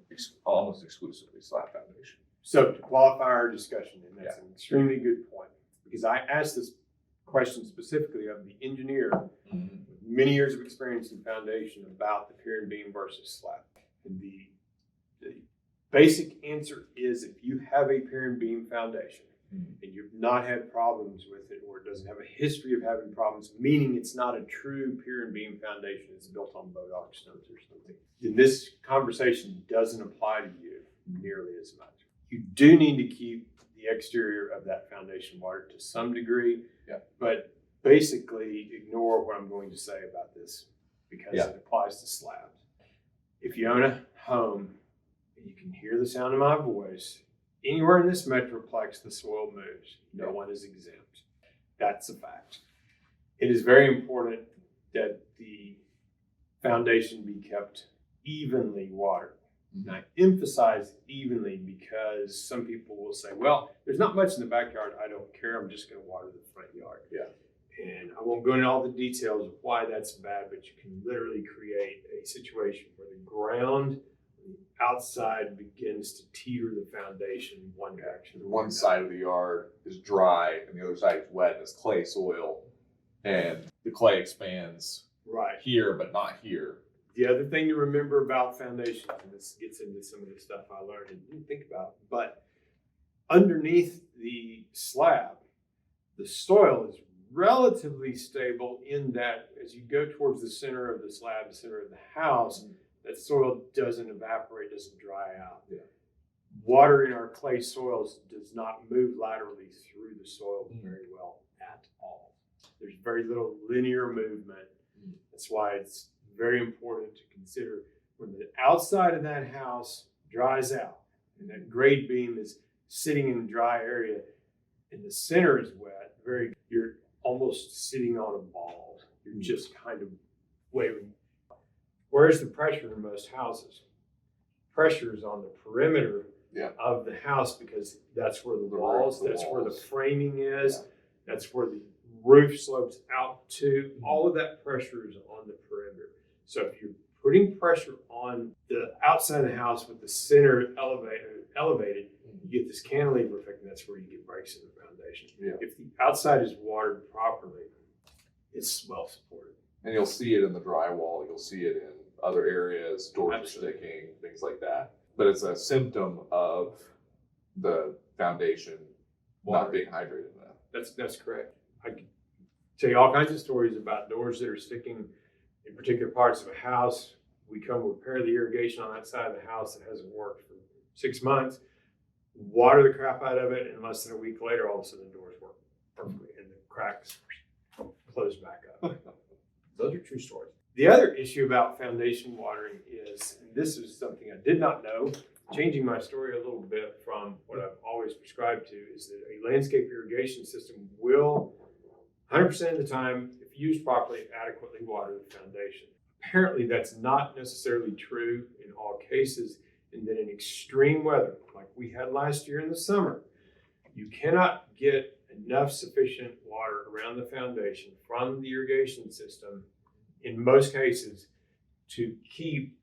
almost exclusively slab foundation. So to qualify our discussion, and that's an extremely good point, because I asked this question specifically of the engineer with many years of experience in foundation about the pier and beam versus slab. And the basic answer is, if you have a pier and beam foundation and you've not had problems with it, or it doesn't have a history of having problems, meaning it's not a true pier and beam foundation, it's built on bodock stones or something, then this conversation doesn't apply to you nearly as much. You do need to keep the exterior of that foundation watered to some degree, but basically ignore what I'm going to say about this, because it applies to slabs. If you own a home and you can hear the sound of my voice, anywhere in this metroplex the soil moves. No one is exempt. That's a fact. It is very important that the foundation be kept evenly watered. And I emphasize evenly because some people will say, well, there's not much in the backyard. I don't care. I'm just going to water the front yard. And I won't go into all the details of why that's bad, but you can literally create a situation where the ground outside begins to teeter the foundation in one direction. One side of the yard is dry and the other side is wet and it's clay soil, and the clay expands here but not here. The other thing to remember about foundations, and this gets into some of the stuff I learned and didn't think about, but underneath the slab, the soil is relatively stable in that as you go towards the center of the slab, the center of the house, that soil doesn't evaporate, doesn't dry out. Water in our clay soils does not move laterally through the soil very well at all. There's very little linear movement. That's why it's very important to consider when the outside of that house dries out and that grade beam is sitting in a dry area and the center is wet, you're almost sitting on a ball. You're just kind of waving. Where's the pressure in most houses? Pressure is on the perimeter of the house, because that's where the walls, where the framing is, that's where the roof slopes out to. All of that pressure is on the perimeter. So if you're putting pressure on the outside of the house with the center elevated, you get this cantilever effect, and that's where you get breaks in the foundation. If the outside is watered properly, it's well supported. And you'll see it in the drywall, you'll see it in other areas, doors are sticking, things like that. But it's a symptom of the foundation not being hydrated enough. That's correct. I can tell you all kinds of stories about doors that are sticking in particular parts of a house. We come repair the irrigation on that side of the house that hasn't worked for 6 months, water the crap out of it, and less than a week later, all of a sudden the doors work perfectly and the cracks close back up. Those are true stories. The other issue about foundation watering is, and this is something I did not know, changing my story a little bit from what I've always prescribed to, is that a landscape irrigation system will 100% of the time, if used properly, adequately water the foundation. Apparently that's not necessarily true in all cases, and that in extreme weather, like we had last year in the summer, you cannot get enough sufficient water around the foundation from the irrigation system in most cases to keep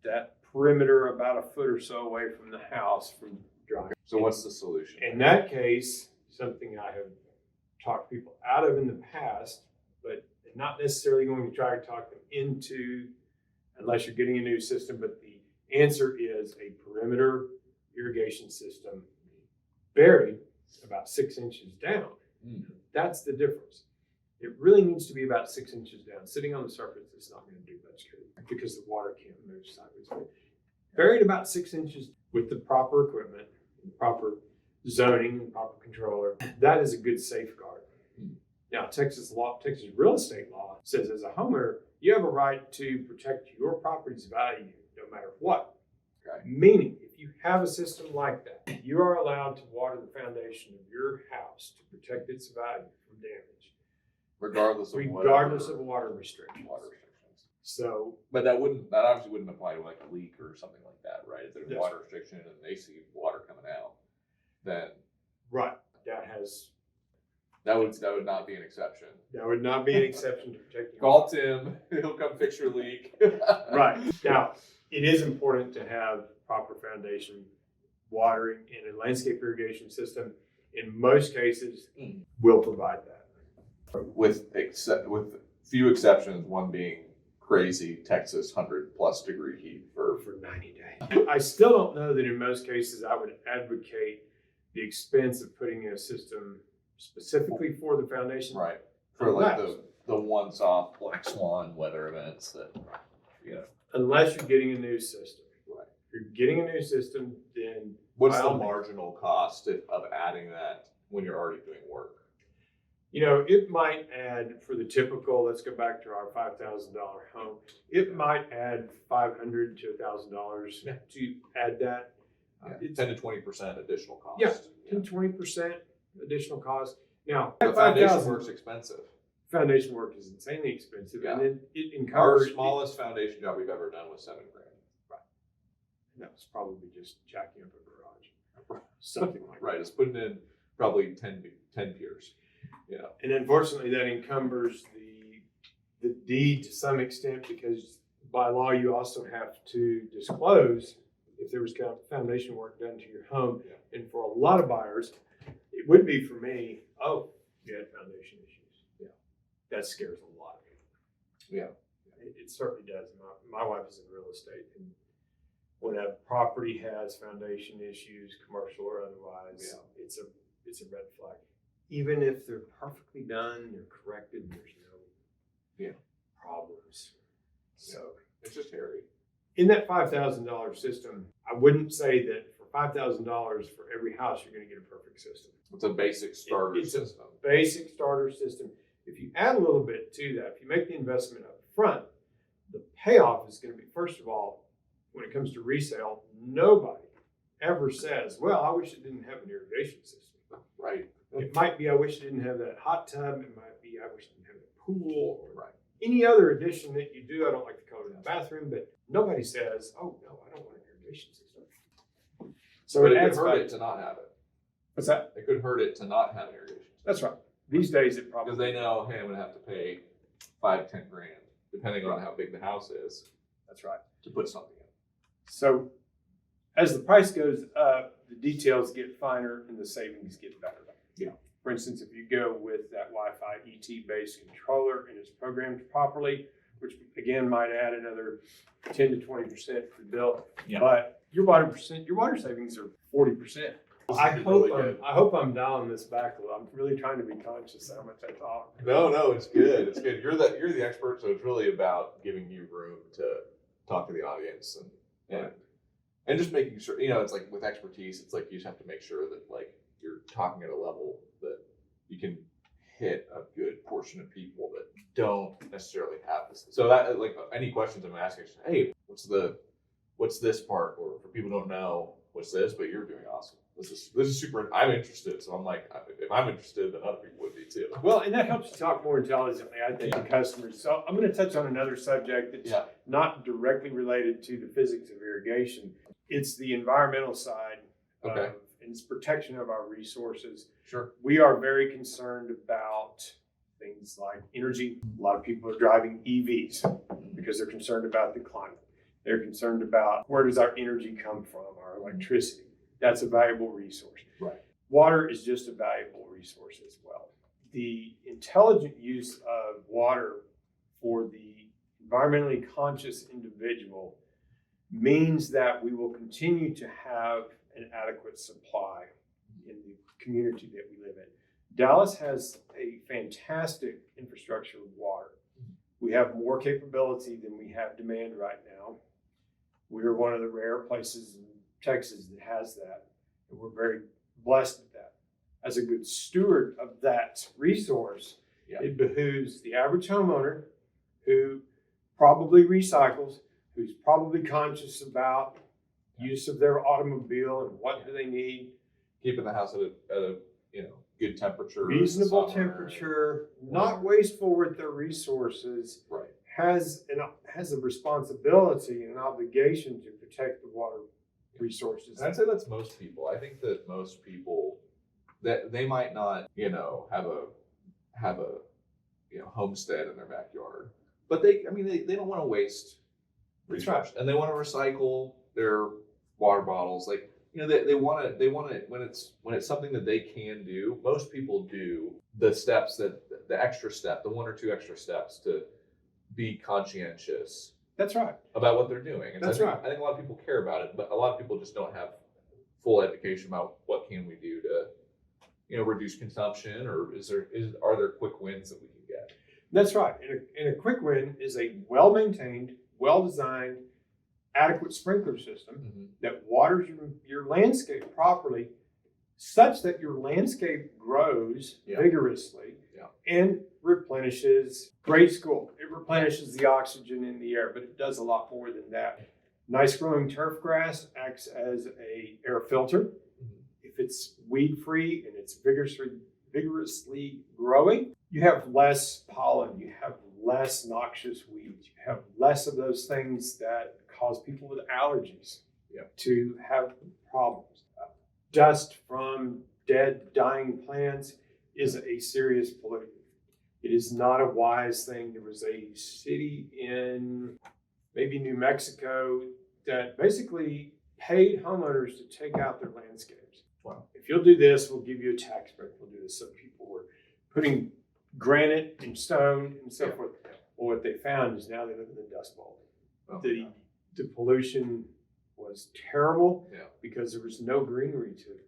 that perimeter about a foot or so away from the house from drying. So what's the solution? In that case, something I have talked people out of in the past, but not necessarily going to try to talk them into unless you're getting a new system, but the answer is a perimeter irrigation system buried about 6 inches down. That's the difference. It really needs to be about 6 inches down. Sitting on the surface is not going to do much good because the water can't move sideways. Buried about 6 inches with the proper equipment, proper zoning, and proper controller, that is a good safeguard. Now, Texas real estate law says as a homeowner, you have a right to protect your property's value no matter what. Meaning, if you have a system like that, you are allowed to water the foundation of your house to protect its value from damage. Regardless of water restrictions. So, But that obviously wouldn't apply to like a leak or something like that, right? If there's Yes. water restriction and they see water coming out, then right, that would not be an exception. that would not be an exception to protecting. Call Tim, he'll come fix your leak. Right. Now, it is important to have proper foundation watering in a landscape irrigation system. In most cases, will provide that. With few exceptions, one being crazy Texas 100+ degree heat for 90 days. I still don't know that in most cases I would advocate the expense of putting in a system specifically for the foundation. right for like Unless- the once-off black swan weather events that Unless you're getting a new system. Right. If you're getting a new system, then What's by the all means. marginal cost of adding that when you're already doing work? It might add for the typical, let's go back to our $5,000 home. It might add $500 to $1,000 to add that. It's 10 to 20% additional cost. Yeah, 10 to 20% additional cost. Now, The foundation 5,000 work's expensive. foundation work is insanely expensive, Yeah. and then it Our encovers. smallest foundation job we've ever done was $7,000. That was probably just jacking up a garage, something like Right, that. it's putting in probably 10 piers. And unfortunately, that encumbers the deed to some extent, because by law you also have to disclose if there was foundation work done to your home. Yeah. And for a lot of buyers, it would be for me, oh, you had foundation issues. Yeah. That scares a lot of people. Yeah. It certainly does. My wife is in real estate, and when a property has foundation issues, commercial or otherwise, it's a red flag. Even if they're perfectly done, they're corrected, there's no problems. So It's just hairy. in that $5,000 system, I wouldn't say that for $5,000 for every house, you're going to get a perfect system. It's a basic starter It's a system. basic starter system. If you add a little bit to that, if you make the investment up front, the payoff is going to be, first of all, when it comes to resale, nobody ever says, well, I wish it didn't have an irrigation system. Right. It might be, I wish it didn't have that hot tub. It might be, I wish it didn't have that pool, or Right. any other addition that you do. I don't like the color of the bathroom, but nobody says, oh, no, I don't want an irrigation system. So But it it adds could hurt value. it to not have it. What's that? It could hurt it to not have an irrigation system. That's right. These days it probably. Because they know, hey, I'm going to have to pay $5-10 grand, depending on how big the house is, That's right. to put something in. So as the price goes up, the details get finer and the savings get better. Yeah. For instance, if you go with that Wi-Fi ET-based controller and it's programmed properly, which again might add another 10 to 20% to the bill, but your water savings are 40%. I hope I'm dialing this back a little. I'm really trying to be conscious of how much I talk. No, it's good. It's good. You're the expert, so it's really about giving you room to talk to the audience and just making sure, it's like with expertise, it's like you just have to make sure that like you're talking at a level that you can hit a good portion of people that don't necessarily have this. So that, like, any questions I'm asking, hey, what's this part? Or for people who don't know, what's this? But you're doing awesome. This is super. I'm interested, so I'm like, if I'm interested, then other people would be too. Well, and that helps you talk more intelligently, I think, to customers. So I'm going to touch on another subject that's not directly related to the physics of irrigation. It's the environmental side Okay. and it's protection of our resources. Sure. We are very concerned about things like energy. A lot of people are driving EVs because they're concerned about the climate. They're concerned about where does our energy come from, our electricity. That's a valuable resource. Right. Water is just a valuable resource as well. The intelligent use of water for the environmentally conscious individual means that we will continue to have an adequate supply in the community that we live in. Dallas has a fantastic infrastructure of water. We have more capability than we have demand right now. We are one of the rare places in Texas that has that, and we're very blessed with that. As a good steward of that resource, it behooves the average homeowner who probably recycles, who's probably conscious about use of their automobile and what do they need. Keeping the house at a good temperature. Reasonable summer. temperature, not wasteful with their resources. Right. has a responsibility and an obligation to protect the water resources. And I'd say that's most people. I think that most people that they might not, have a homestead in their backyard, but they don't want to waste resources, and they want to recycle their water bottles. Like, they want to when it's something that they can do. Most people do the steps the extra step, the 1 or 2 extra steps to be conscientious. That's right. About what they're doing. And That's I right. think a lot of people care about it, but a lot of people just don't have full education about what can we do to, reduce consumption, or are there quick wins that we can get? That's right. And a quick win is a well-maintained, well-designed, adequate sprinkler system that waters your landscape properly, such that your landscape grows vigorously and replenishes grade school. It replenishes the oxygen in the air, but it does a lot more than that. Nice growing turf grass acts as a air filter. If it's weed-free and it's vigorously growing, you have less pollen, you have less noxious weeds, you have less of those things that cause people with allergies to have problems. Dust from dead, dying plants is a serious pollutant. It is not a wise thing. There was a city in maybe New Mexico that basically paid homeowners to take out their landscapes. Wow. If you'll do this, we'll give you a tax break. We'll do this. So people were putting granite and stone and so forth. Well, what they found is now they live in the Dust Bowl. The pollution was terrible because there was no greenery to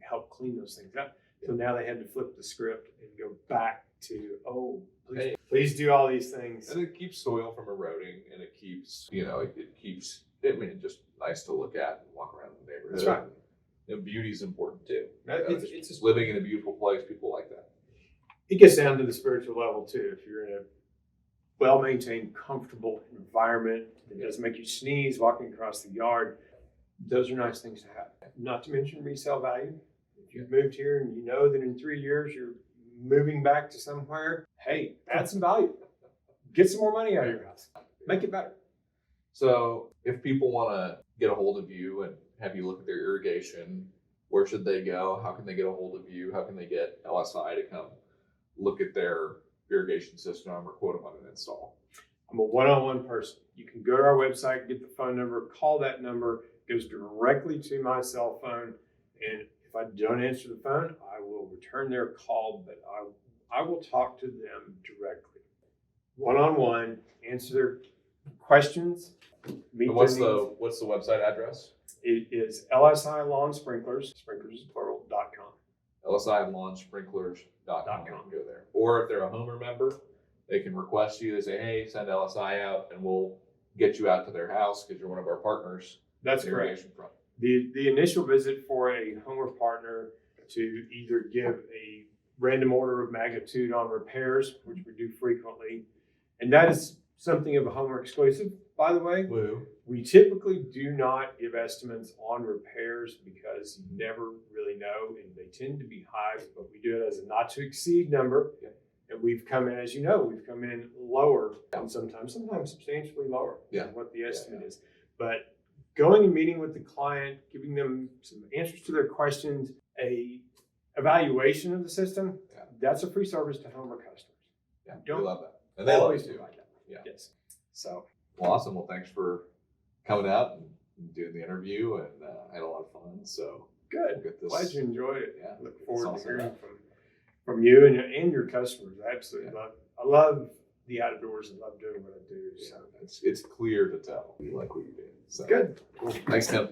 help clean those things up. So now they had to flip the script and go back to, please do all these things. And it keeps soil from eroding, and it keeps, it's just nice to look at and walk around the neighborhood. That's right. And beauty is important too. It's just living in a beautiful place. People like that. It gets down to the spiritual level too. If you're in a well-maintained, comfortable environment that doesn't make you sneeze walking across the yard, those are nice things to have. Not to mention resale value. If you've moved here and you know that in 3 years you're moving back to somewhere, hey, add some value. Get some more money out of your house. Make it better. So if people want to get a hold of you and have you look at their irrigation, where should they go? How can they get a hold of you? How can they get LSI to come look at their irrigation system or quote them on an install? I'm a one-on-one person. You can go to our website, get the phone number, call that number. It goes directly to my cell phone. And if I don't answer the phone, I will return their call, but I will talk to them directly. One-on-one, answer their questions. Meet And what's their needs. what's the website address? It is LSI Lawn Sprinklers, sprinklers is plural.com. LSILawnSprinklers.com. Go there. Or if they're a HOMR member, they can request you. They say, hey, send LSI out, and we'll get you out to their house because you're one of our partners. That's in the correct. irrigation front. The initial visit for a HOMR partner to either give a random order of magnitude on repairs, which we do frequently, and that is something of a HOMR exclusive, by the way. Woo. We typically do not give estimates on repairs because you never really know, and they tend to be high, but we do it as a not to exceed number. Yeah. And we've come in, as you know, we've come in lower and sometimes substantially lower than what the estimate is. But going and meeting with the client, giving them some answers to their questions, a evaluation of the system, that's a free service to HOMR customers. Yeah, Don't we love that. And they love always it too. do like that. Yeah. Yes. So. Well, awesome. Well, thanks for coming out and doing the interview, and I had a lot of fun. So Good. we'll get this. Glad you enjoyed it. Yeah. Look forward to Awesome. hearing from you and your customers. I absolutely love. I love the outdoors and love doing what I do. So It's clear to tell. We like what you do. So good. Cool. Thanks, Tim.